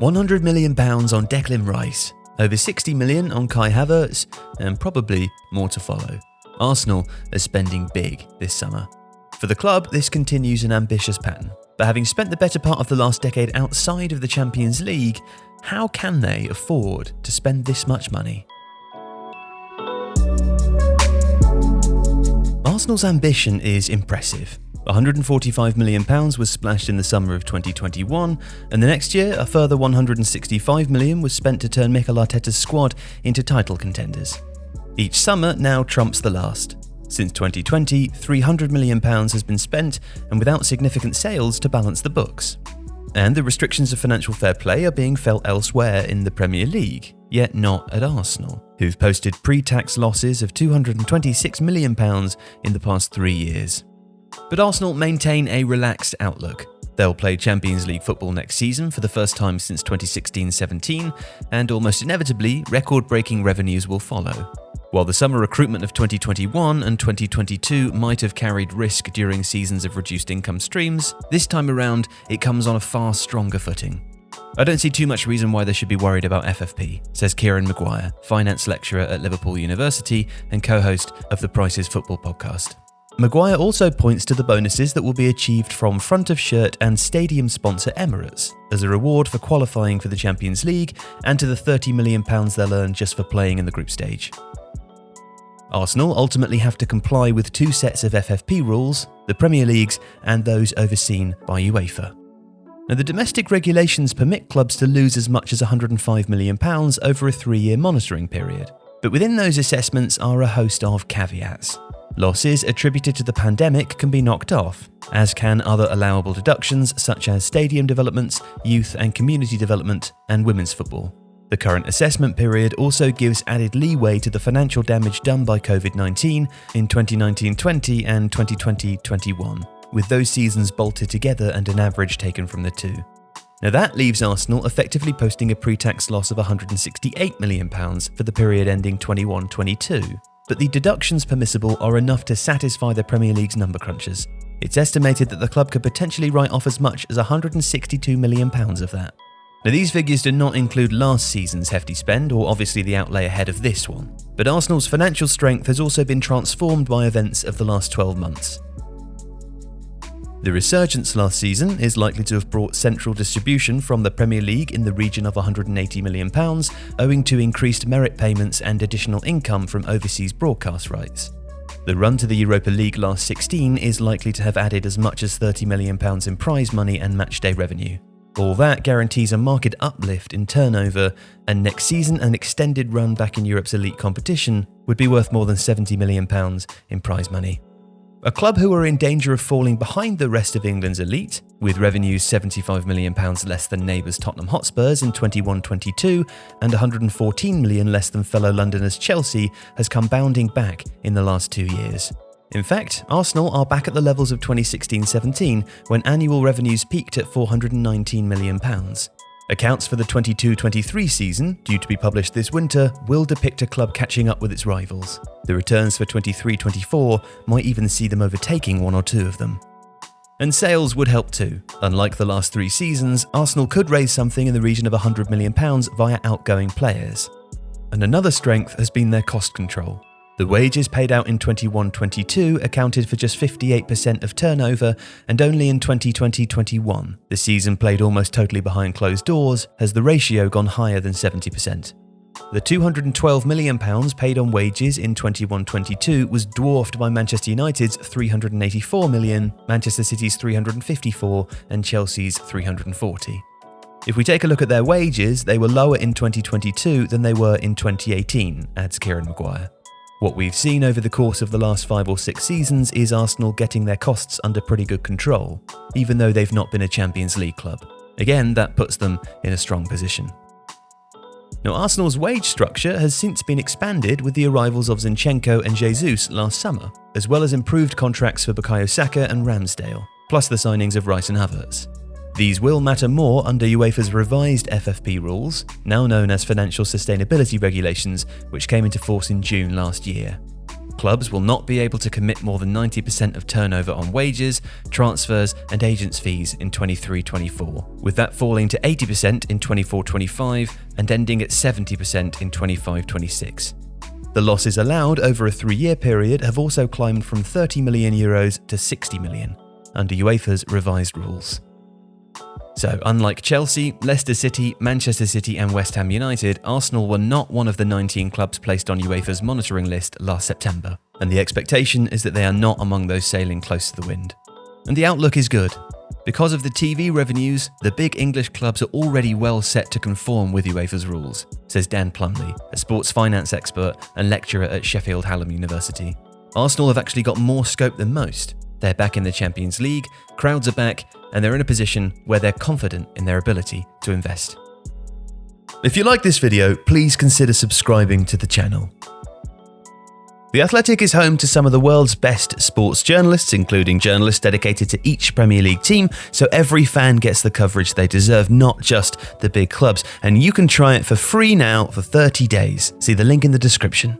£100 million on Declan Rice, over £60 million on Kai Havertz, and probably more to follow. Arsenal are spending big this summer. For the club, this continues an ambitious pattern. But having spent the better part of the last decade outside of the Champions League, how can they afford to spend this much money? Arsenal's ambition is impressive. £145 million was splashed in the summer of 2021, and the next year a further £165 million was spent to turn Mikel Arteta's squad into title contenders. Each summer now trumps the last. Since 2020, £300 million has been spent, and without significant sales to balance the books. And the restrictions of financial fair play are being felt elsewhere in the Premier League, yet not at Arsenal, who've posted pre-tax losses of £226 million in the past 3 years. But Arsenal maintain a relaxed outlook. They'll play Champions League football next season for the first time since 2016-17, and almost inevitably, record-breaking revenues will follow. While the summer recruitment of 2021 and 2022 might have carried risk during seasons of reduced income streams, this time around it comes on a far stronger footing. I don't see too much reason why they should be worried about FFP, says Kieran Maguire, finance lecturer at Liverpool University and co-host of the Price's Football podcast. Maguire also points to the bonuses that will be achieved from front-of-shirt and stadium sponsor Emirates as a reward for qualifying for the Champions League, and to the £30 million they'll earn just for playing in the group stage. Arsenal ultimately have to comply with two sets of FFP rules, the Premier League's and those overseen by UEFA. Now, the domestic regulations permit clubs to lose as much as £105 million over a 3-year monitoring period, but within those assessments are a host of caveats. Losses attributed to the pandemic can be knocked off, as can other allowable deductions such as stadium developments, youth and community development, and women's football. The current assessment period also gives added leeway to the financial damage done by COVID-19 in 2019-20 and 2020-21, with those seasons bolted together and an average taken from the two. Now that leaves Arsenal effectively posting a pre-tax loss of £168 million for the period ending 21-22, but the deductions permissible are enough to satisfy the Premier League's number crunchers. It's estimated that the club could potentially write off as much as £162 million of that. Now, these figures do not include last season's hefty spend or obviously the outlay ahead of this one, but Arsenal's financial strength has also been transformed by events of the last 12 months. The resurgence last season is likely to have brought central distribution from the Premier League in the region of £180 million, owing to increased merit payments and additional income from overseas broadcast rights. The run to the Europa League last 16 is likely to have added as much as £30 million in prize money and matchday revenue. All that guarantees a market uplift in turnover, and next season an extended run back in Europe's elite competition would be worth more than £70 million in prize money. A club who are in danger of falling behind the rest of England's elite, with revenues £75 million less than neighbours Tottenham Hotspurs in 21-22 and £114 million less than fellow Londoners Chelsea, has come bounding back in the last 2 years. In fact, Arsenal are back at the levels of 2016-17, when annual revenues peaked at £419 million. Accounts for the 22-23 season, due to be published this winter, will depict a club catching up with its rivals. The returns for 23-24 might even see them overtaking one or two of them. And sales would help too. Unlike the last 3 seasons, Arsenal could raise something in the region of £100 million via outgoing players. And another strength has been their cost control. The wages paid out in 21-22 accounted for just 58% of turnover, and only in 2020-21, the season played almost totally behind closed doors, has the ratio gone higher than 70%. The £212 million paid on wages in 21-22 was dwarfed by Manchester United's £384 million, Manchester City's £354 and Chelsea's £340. If we take a look at their wages, they were lower in 2022 than they were in 2018, adds Kieran Maguire. What we've seen over the course of the last 5 or 6 seasons is Arsenal getting their costs under pretty good control, even though they've not been a Champions League club. Again, that puts them in a strong position. Now, Arsenal's wage structure has since been expanded with the arrivals of Zinchenko and Jesus last summer, as well as improved contracts for Bukayo Saka and Ramsdale, plus the signings of Rice and Havertz. These will matter more under UEFA's revised FFP rules, now known as Financial Sustainability Regulations, which came into force in June last year. Clubs will not be able to commit more than 90% of turnover on wages, transfers and agents' fees in 23-24, with that falling to 80% in 24-25 and ending at 70% in 25-26. The losses allowed over a 3-year period have also climbed from €30 million to €60 million, under UEFA's revised rules. So, unlike Chelsea, Leicester City, Manchester City and West Ham United, Arsenal were not one of the 19 clubs placed on UEFA's monitoring list last September, and the expectation is that they are not among those sailing close to the wind. And the outlook is good. Because of the TV revenues, the big English clubs are already well set to conform with UEFA's rules, says Dan Plumley, a sports finance expert and lecturer at Sheffield Hallam University. Arsenal have actually got more scope than most. They're back in the Champions League, crowds are back, and they're in a position where they're confident in their ability to invest. If you like this video, please consider subscribing to the channel. The Athletic is home to some of the world's best sports journalists, including journalists dedicated to each Premier League team, so every fan gets the coverage they deserve, not just the big clubs. And you can try it for free now for 30 days. See the link in the description.